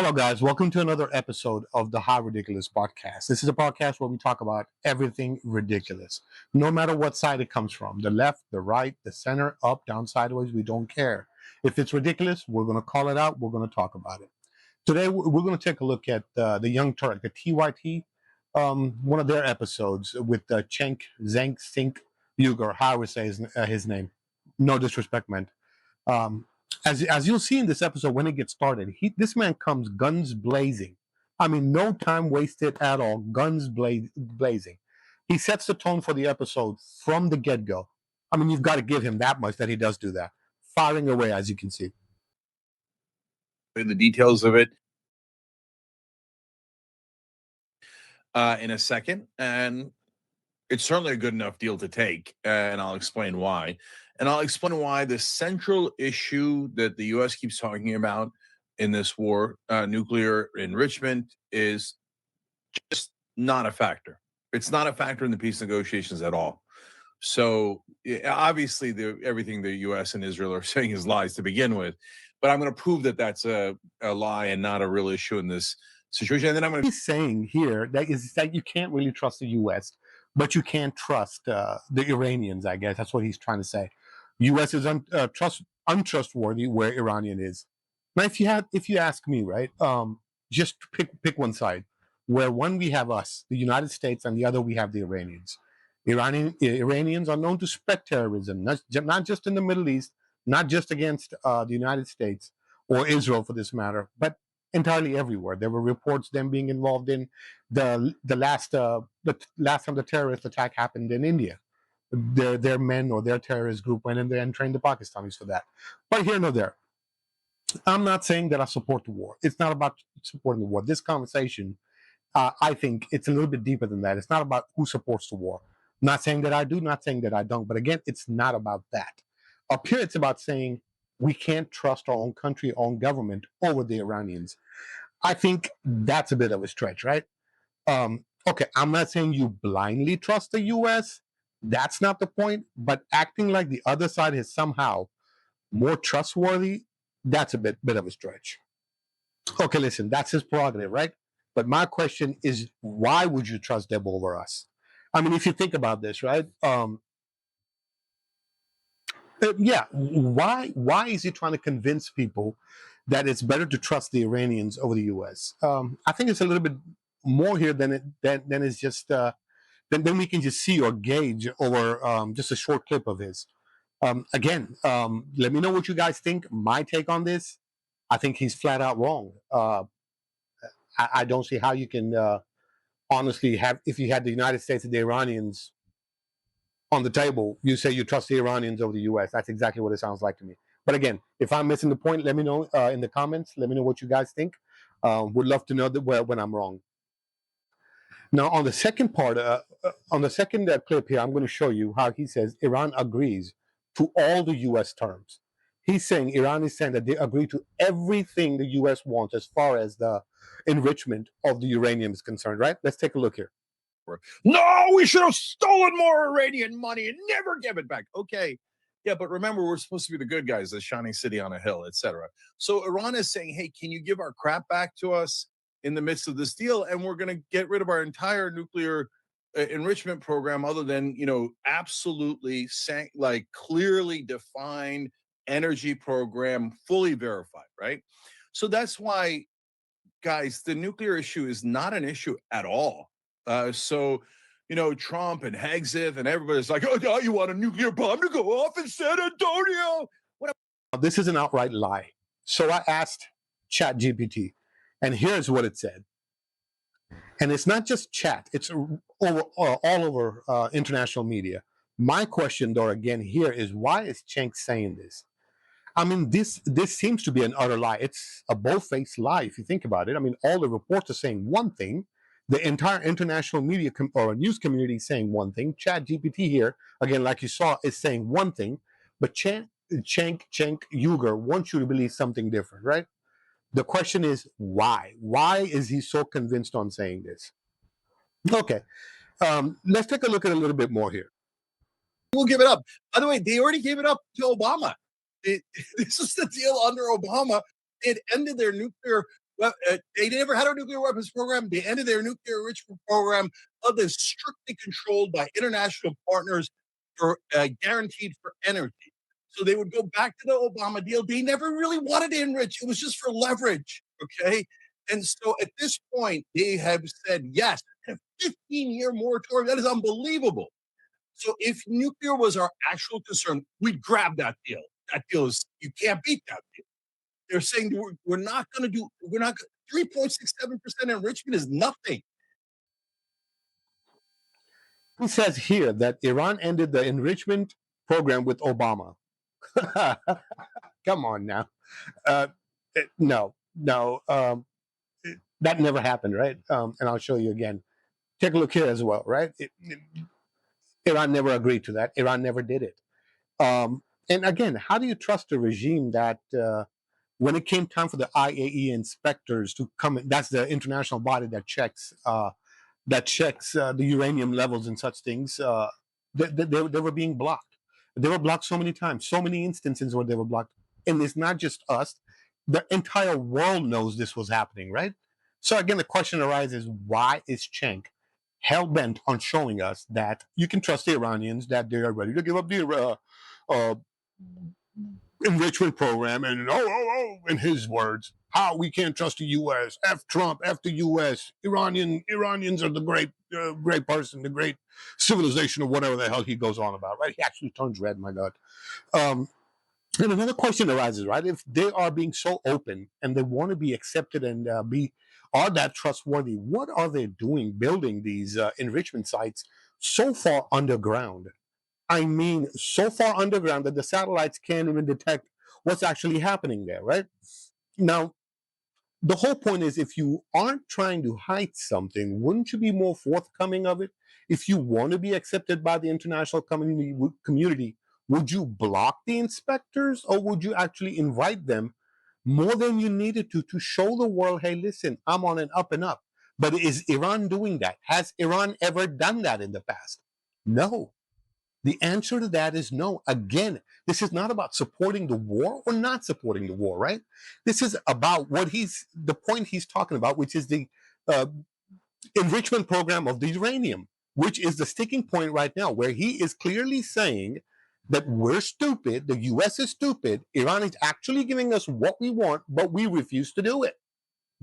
Hello, guys. Welcome to another episode of the How Ridiculous podcast. This is a podcast where we talk about everything ridiculous, no matter what side it comes from, the left, the right, the center, up, down, sideways. We don't care. If it's ridiculous, we're going to call it out. We're going to talk about it. Today, we're going to take a look at the Young Turk, the TYT, one of their episodes with Cenk Uygur, how I would say his name. No disrespect meant. Um, as you'll see in this episode, when it gets started, this man comes guns blazing. I mean, no time wasted at all. Blazing. He sets the tone for the episode from the get go. I mean, you've got to give him that much that he does do that, firing away as you can see. The details of it in a second, and it's certainly a good enough deal to take, and I'll explain why. And I'll explain why the central issue that the U.S. keeps talking about in this war, nuclear enrichment, is just not a factor. It's not a factor in the peace negotiations at all. So obviously, everything the U.S. and Israel are saying is lies to begin with, but I'm going to prove that that's a lie and not a real issue in this situation. And then I'm going to. He's saying here that is that you can't really trust the U.S., but you can't trust the Iranians. I guess that's what he's trying to say. U.S. is untrustworthy where Iranian is. Now, if you ask me, right, just pick one side. Where one we have us, the United States, and the other we have the Iranians. Iranians are known to spread terrorism, not just in the Middle East, not just against the United States or Israel for this matter, but entirely everywhere. There were reports them being involved in the last time the terrorist attack happened in India. Their men or their terrorist group went in there and trained the Pakistanis for that. But here nor there. I'm not saying that I support the war. It's not about supporting the war. This conversation, I think it's a little bit deeper than that. It's not about who supports the war. Not saying that I do, not saying that I don't. But again, it's not about that. Up here, it's about saying we can't trust our own country, our own government over the Iranians. I think that's a bit of a stretch, right? Okay, I'm not saying you blindly trust the U.S. That's not the point. But acting like the other side is somehow more trustworthy, that's a bit of a stretch. Okay, listen, that's his prerogative, right? But my question is, why would you trust them over us? I mean, if you think about this, right? Yeah, why is he trying to convince people that it's better to trust the Iranians over the U.S.? I think it's a little bit more here than is just than we can just see or gauge over just a short clip of his. Again, let me know what you guys think. My take on this, I think he's flat out wrong. I don't see how you can honestly have, if you had the United States and the Iranians on the table, you say you trust the Iranians over the U.S. That's exactly what it sounds like to me. But again, if I'm missing the point, let me know in the comments. Let me know what you guys think. Would love to know when I'm wrong. Now, on the second part, on the second clip here, I'm going to show you how he says Iran agrees to all the U.S. terms. He's saying Iran is saying that they agree to everything the U.S. wants as far as the enrichment of the uranium is concerned, right? Let's take a look here. No, we should have stolen more Iranian money and never give it back. Okay. Yeah, but remember, we're supposed to be the good guys, the shining city on a hill, etc. So Iran is saying, hey, can you give our crap back to us in the midst of this deal? And we're going to get rid of our entire nuclear enrichment program, other than, absolutely like clearly defined energy program, fully verified, right? So that's why, guys, the nuclear issue is not an issue at all. Trump and Hegseth and everybody's like, oh, no, you want a nuclear bomb to go off in San Antonio? This is an outright lie. So I asked ChatGPT, and here's what it said. And it's not just chat, it's all over international media. My question, though, again, here is, why is Cenk saying this? I mean, this seems to be an utter lie. It's a bold-faced lie, if you think about it. I mean, all the reports are saying one thing. The entire international media or news community is saying one thing. ChatGPT here, again, like you saw, is saying one thing. But Cenk Uygur wants you to believe something different, right? The question is, why? Why is he so convinced on saying this? Okay, let's take a look at a little bit more here. We'll give it up. By the way, they already gave it up to Obama. This is the deal under Obama. It ended their nuclear Well, they never had a nuclear weapons program. They ended their nuclear enrichment program, of this strictly controlled by international partners for guaranteed for energy. So they would go back to the Obama deal. They never really wanted to enrich. It was just for leverage. Okay. And so at this point, they have said yes, a 15-year moratorium. That is unbelievable. So if nuclear was our actual concern, we'd grab that deal. That deal is, you can't beat that deal. They're saying we're not going to do, we're not, 3.67% enrichment is nothing. He says here that Iran ended the enrichment program with Obama. Come on now. Uh, no, no, that never happened, right? And I'll show you again. Take a look here as well, right? Iran never agreed to that. Iran never did it. And again, how do you trust a regime that when it came time for the IAE inspectors to come in, that's the international body that checks the uranium levels and such things, they were being blocked. They were blocked so many times, so many instances where they were blocked. And it's not just us, the entire world knows this was happening, right? So again, the question arises, why is Cenk hell bent on showing us that you can trust the Iranians, that they are ready to give up the uh, enrichment program, and in his words, how we can't trust the U.S. F Trump, F the U.S. Iranians are the great person, the great civilization, or whatever the hell he goes on about. Right? He actually turns red. My God. Um, and another question arises, right? If they are being so open and they want to be accepted and are that trustworthy, what are they doing building these enrichment sites so far underground? I mean, so far underground that the satellites can't even detect what's actually happening there, right? Now, the whole point is if you aren't trying to hide something, wouldn't you be more forthcoming of it? If you want to be accepted by the international community, would you block the inspectors or would you actually invite them more than you needed to show the world, hey, listen, I'm on an up and up? But is Iran doing that? Has Iran ever done that in the past? No. The answer to that is no. Again, this is not about supporting the war or not supporting the war, right? This is about the point he's talking about, which is the uh, enrichment program of the uranium, which is the sticking point right now, where he is clearly saying that we're stupid, the US is stupid, Iran is actually giving us what we want, but we refuse to do it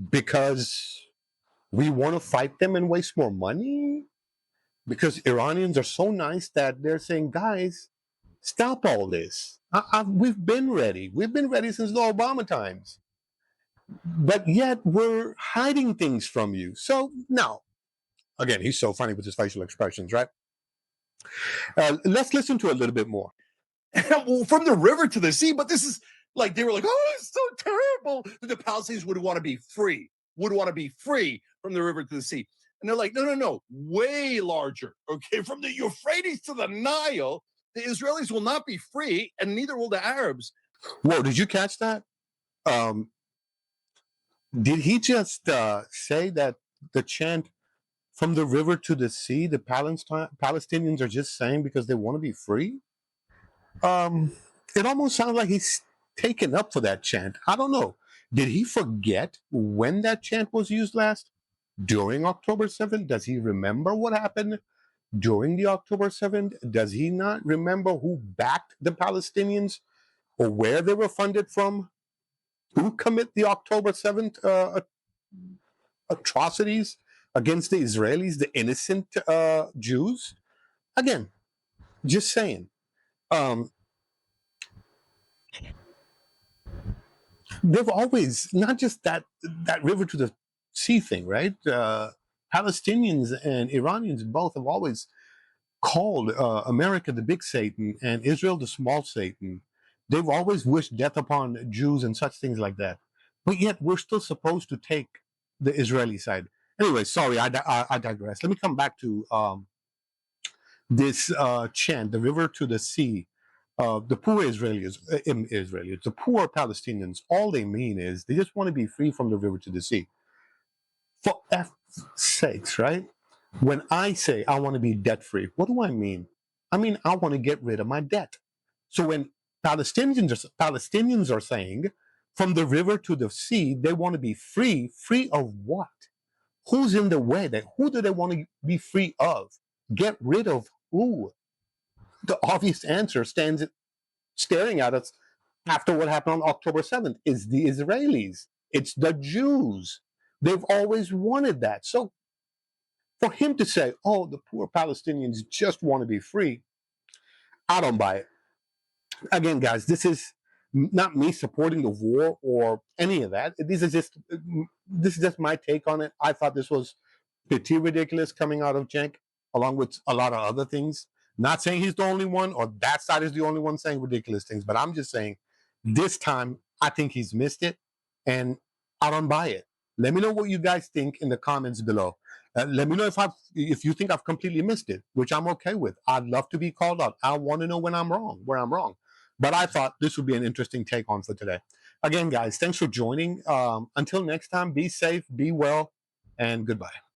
because we want to fight them and waste more money. Because Iranians are so nice that they're saying, guys, stop all this. We've been ready. We've been ready since the Obama times. But yet we're hiding things from you. So, no. Again, he's so funny with his facial expressions, right? Let's listen to a little bit more. Well, from the river to the sea, but this is like, they were like, oh, it's so terrible. The Palestinians would want to be free, from the river to the sea. And they're like, no, no, no, way larger. Okay, from the Euphrates to the Nile, the Israelis will not be free, and neither will the Arabs. Whoa, did you catch that? Did he just say that the chant from the river to the sea, the Palestinians are just saying because they want to be free? It almost sounds like he's taken up for that chant. I don't know. Did he forget when that chant was used last? During October 7th? Does he remember what happened during the October 7th? Does he not remember who backed the Palestinians or where they were funded from? Who commit the October 7th atrocities against the Israelis, the innocent Jews? Again, just saying. They've always not just that river to the sea thing, right? Palestinians and Iranians both have always called America the big Satan and Israel the small Satan. They've always wished death upon Jews and such things like that. But yet we're still supposed to take the Israeli side. Anyway, sorry, I digress. Let me come back to this chant, the river to the sea. The poor Israelis, the poor Palestinians, all they mean is they just want to be free from the river to the sea. For F's sakes, right? When I say I want to be debt free, what do I mean? I mean, I want to get rid of my debt. So when Palestinians are saying, From the river to the sea, they want to be free. Free of what? Who's in the way? Who do they want to be free of? Get rid of who? The obvious answer stands staring at us after what happened on October 7th is the Israelis. It's the Jews. They've always wanted that. So for him to say, oh, the poor Palestinians just want to be free, I don't buy it. Again, guys, this is not me supporting the war or any of that. This is just my take on it. I thought this was pretty ridiculous coming out of Cenk, along with a lot of other things. Not saying he's the only one or that side is the only one saying ridiculous things, but I'm just saying this time I think he's missed it and I don't buy it. Let me know what you guys think in the comments below. Let me know if you think I've completely missed it, which I'm okay with. I'd love to be called out. I want to know when I'm wrong, where I'm wrong. But I thought this would be an interesting take on for today. Again, guys, thanks for joining. Until next time, be safe, be well, and goodbye.